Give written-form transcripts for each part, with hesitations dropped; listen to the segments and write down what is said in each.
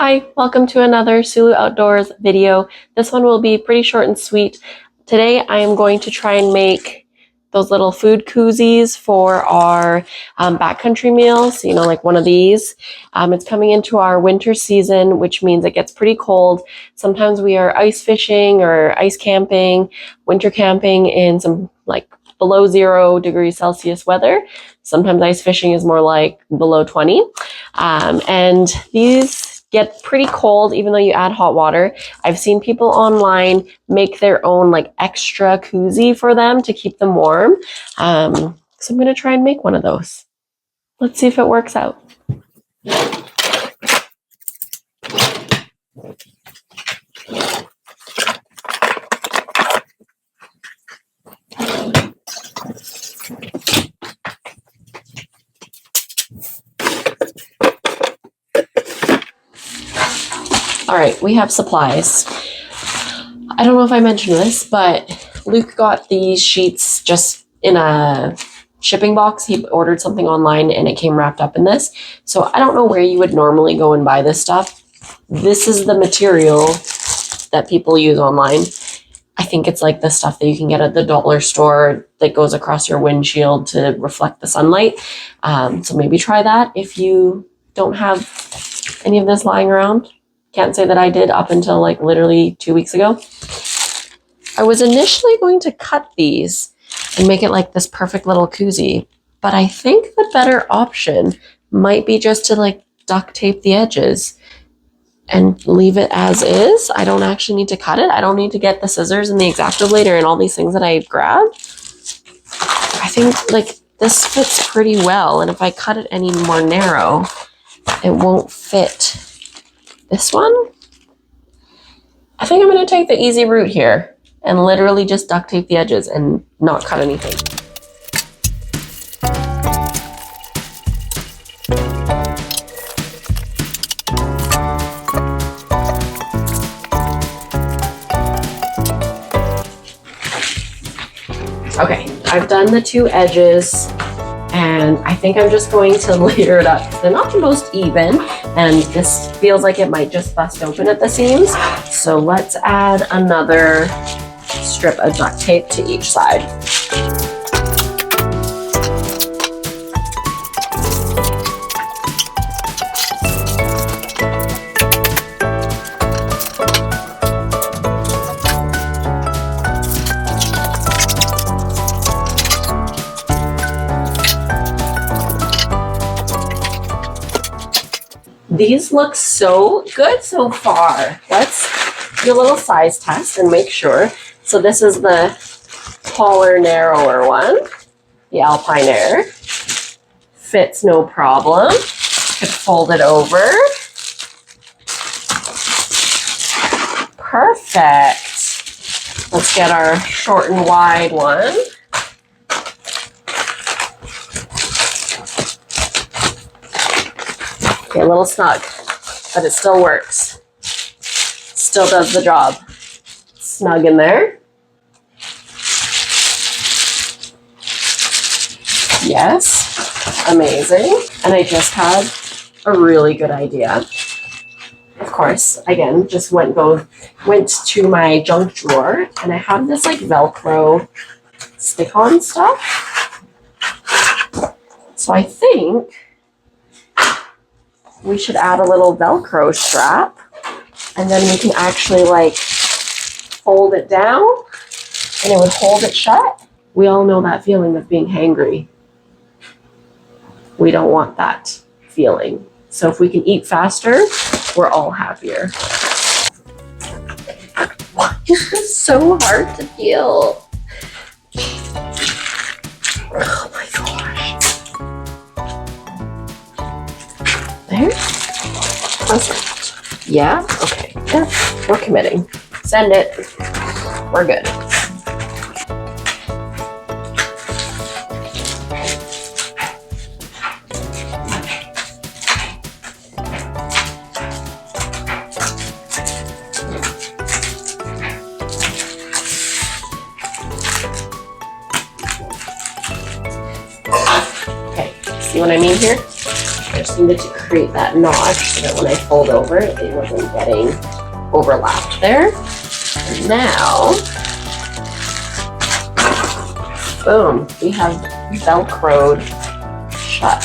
Hi, welcome to another Sulu Outdoors video. This one will be pretty short and sweet. Today I am going to try and make those little food koozies for our backcountry meals, like one of these. It's coming into our winter season, which means it gets pretty cold. Sometimes we are ice fishing or ice camping, winter camping in some below 0 degrees Celsius weather. Sometimes ice fishing is more like below 20. And these get pretty cold even though you add hot water. I've seen people online make their own extra koozie for them to keep them warm. So I'm going to try and make one of those. Let's see if it works out. All right, we have supplies. I don't know if I mentioned this, but Luke got these sheets just in a shipping box. He ordered something online and it came wrapped up in this. So I don't know where you would normally go and buy this stuff. This is the material that people use online. I think it's like the stuff that you can get at the dollar store that goes across your windshield to reflect the sunlight. So maybe try that if you don't have any of this lying around. Can't say that I did up until literally 2 weeks ago. I was initially going to cut these and make it like this perfect little koozie, but I think the better option might be just to duct tape the edges and leave it as is. I don't actually need to cut it. I don't need to get the scissors and the X-Acto blade and all these things that I grabbed. I think this fits pretty well, and if I cut it any more narrow, it won't fit. This one, I think I'm going to take the easy route here and literally just duct tape the edges and not cut anything. Okay, I've done the 2 edges. And I think I'm just going to layer it up. They're not the most even, and this feels like it might just bust open at the seams. So let's add another strip of duct tape to each side. These look so good so far. Let's do a little size test and make sure. So this is the taller, narrower one, the Alpine Air. Fits no problem. Could fold it over. Perfect. Let's get our short and wide one. Okay, a little snug, but it still works. Still does the job. Snug in there. Yes, amazing. And I just had a really good idea. Of course, again, just went to my junk drawer, and I have this Velcro stick-on stuff. So I think we should add a little Velcro strap, and then we can actually fold it down and it would hold it shut. We all know that feeling of being hangry. We don't want that feeling. So if we can eat faster, we're all happier. Why is this so hard to peel? Oh my gosh. There? Perfect. Yeah? Okay. Yeah, we're committing. Send it. We're good. Okay. See what I mean here? just needed to create that notch so that when I fold over, it wasn't getting overlapped there. And now, boom, we have Velcroed shut.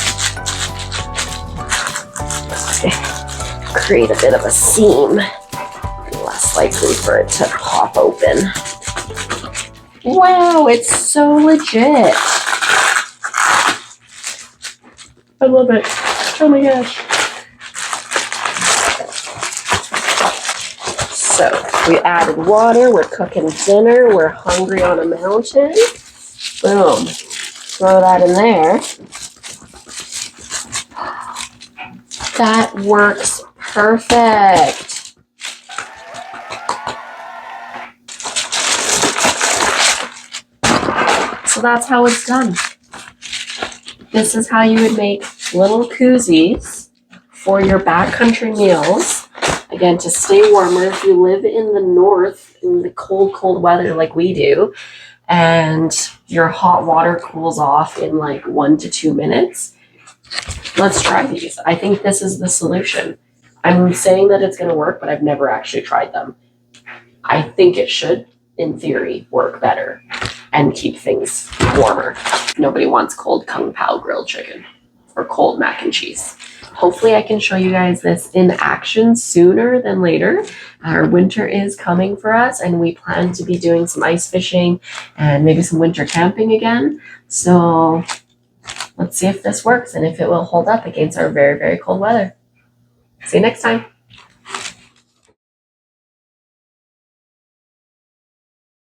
Create a bit of a seam, less likely for it to pop open. Wow, it's so legit. I love it. Oh my gosh. So we added water, we're cooking dinner, we're hungry on a mountain. Boom. Throw that in there. That works perfect. So that's how it's done. This is how you would make little koozies for your backcountry meals. Again, to stay warmer if you live in the north in the cold weather like we do, and your hot water cools off in like 1 to 2 minutes. Let's try these. I think this is the solution. I'm saying that it's going to work, but I've never actually tried them. I think it should, in theory, work better and keep things warmer. Nobody wants cold Kung Pao grilled chicken or cold mac and cheese. Hopefully I can show you guys this in action sooner than later. Our winter is coming for us, and we plan to be doing some ice fishing and maybe some winter camping again. So let's see if this works and if it will hold up against our very, very cold weather. See you next time.